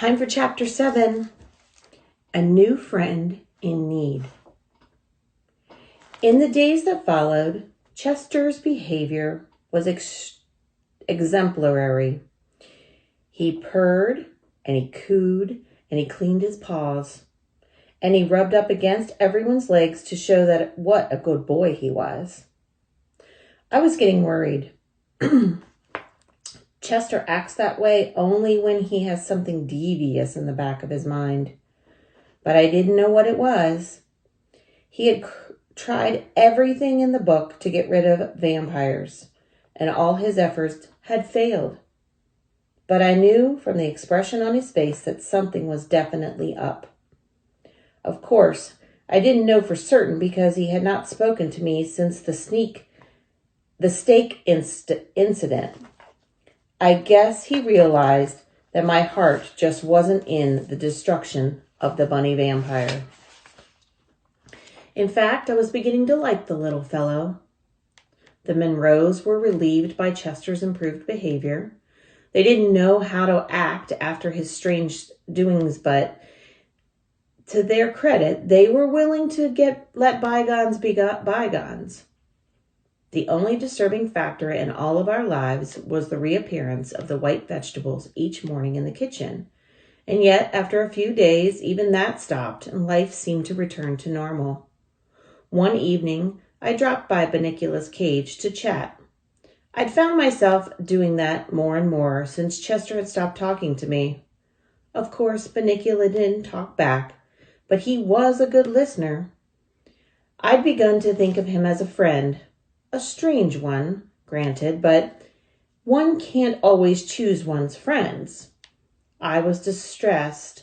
Time for Chapter 7, A New Friend in Need. In the days that followed, Chester's behavior was exemplary. He purred, and he cooed, and he cleaned his paws, and he rubbed up against everyone's legs to show that what a good boy he was. I was getting worried. Chester acts that way only when he has something devious in the back of his mind. But I didn't know what it was. He had tried everything in the book to get rid of vampires, and all his efforts had failed. But I knew from the expression on his face that something was definitely up. Of course, I didn't know for certain because he had not spoken to me since the steak incident. I guess he realized that my heart just wasn't in the destruction of the bunny vampire. In fact, I was beginning to like the little fellow. The Monroes were relieved by Chester's improved behavior. They didn't know how to act after his strange doings, but to their credit, they were willing to let bygones be bygones. The only disturbing factor in all of our lives was the reappearance of the white vegetables each morning in the kitchen. And yet, after a few days, even that stopped and life seemed to return to normal. One evening, I dropped by Bunnicula's cage to chat. I'd found myself doing that more and more since Chester had stopped talking to me. Of course, Bunnicula didn't talk back, but he was a good listener. I'd begun to think of him as a friend. A strange one, granted, but one can't always choose one's friends. I was distressed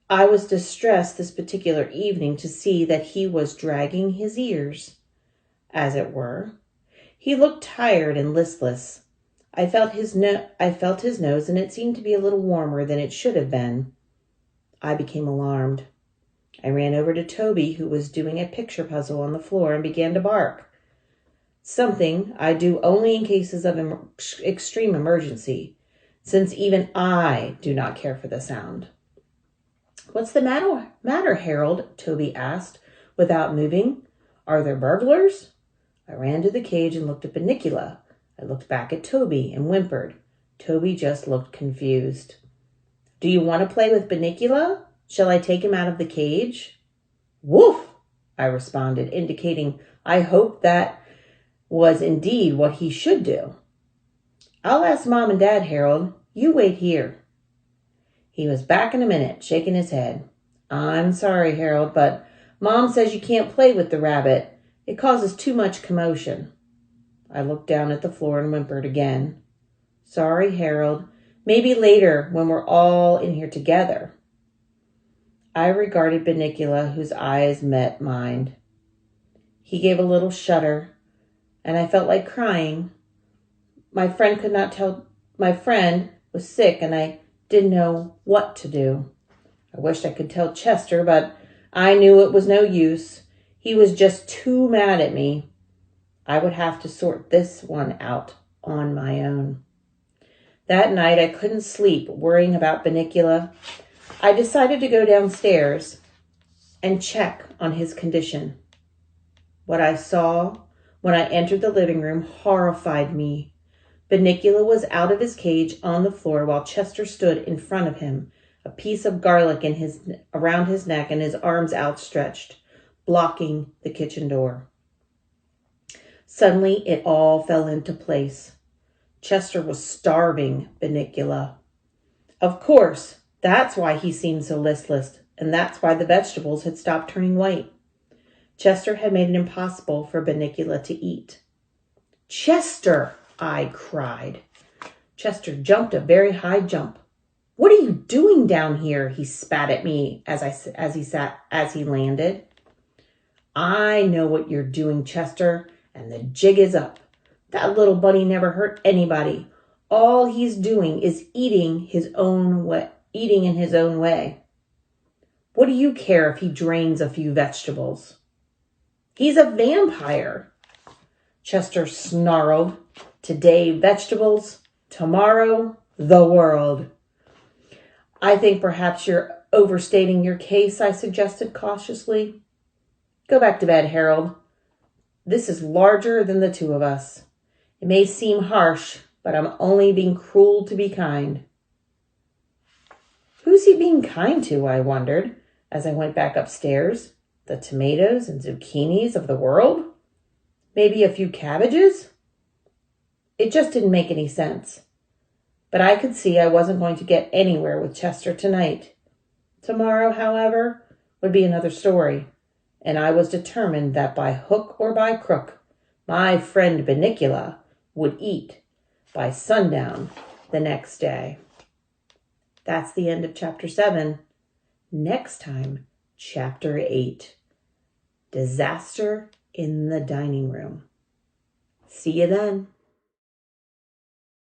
this particular evening to see that he was dragging his ears, as it were. He looked tired and listless. I felt his nose, and it seemed to be a little warmer than it should have been. I became alarmed. I ran over to Toby, who was doing a picture puzzle on the floor, and began to bark. Something I do only in cases of extreme emergency, since even I do not care for the sound. "What's the matter, Harold?" Toby asked, without moving. "Are there burglars?" I ran to the cage and looked at Bunnicula. I looked back at Toby and whimpered. Toby just looked confused. "Do you want to play with Bunnicula? Shall I take him out of the cage?" "Woof!" I responded, indicating I hoped that was indeed what he should do. "I'll ask Mom and Dad, Harold. You wait here." He was back in a minute, shaking his head. "I'm sorry, Harold, but Mom says you can't play with the rabbit. It causes too much commotion." I looked down at the floor and whimpered again. "Sorry, Harold. Maybe later when we're all in here together." I regarded Bunnicula, whose eyes met mine. He gave a little shudder, and I felt like crying. My friend was sick, and I didn't know what to do. I wished I could tell Chester, but I knew it was no use. He was just too mad at me. I would have to sort this one out on my own. That night, I couldn't sleep, worrying about Bunnicula. I decided to go downstairs and check on his condition. What I saw when I entered the living room horrified me. Bunnicula was out of his cage on the floor while Chester stood in front of him, a piece of garlic around his neck and his arms outstretched, blocking the kitchen door. Suddenly, it all fell into place. Chester was starving Bunnicula. Of course, that's why he seemed so listless, and that's why the vegetables had stopped turning white. Chester had made it impossible for Bunnicula to eat. "Chester!" I cried. Chester jumped a very high jump. "What are you doing down here?" He spat at me as he landed. "I know what you're doing, Chester, and the jig is up. That little bunny never hurt anybody. All he's doing is eating in his own way. What do you care if he drains a few vegetables?" "He's a vampire," Chester snarled. "Today, vegetables. Tomorrow, the world." I think perhaps you're overstating your case, I suggested cautiously. Go back to bed, Harold. This is larger than the two of us. It may seem harsh, but I'm only being cruel to be kind. Who's he being kind to, I wondered, as I went back upstairs. The tomatoes and zucchinis of the world? Maybe a few cabbages? It just didn't make any sense. But I could see I wasn't going to get anywhere with Chester tonight. Tomorrow, however, would be another story, and I was determined that by hook or by crook, my friend Bunnicula would eat by sundown the next day. That's the end of chapter 7. Next time, chapter 8. Disaster in the dining room. See you then.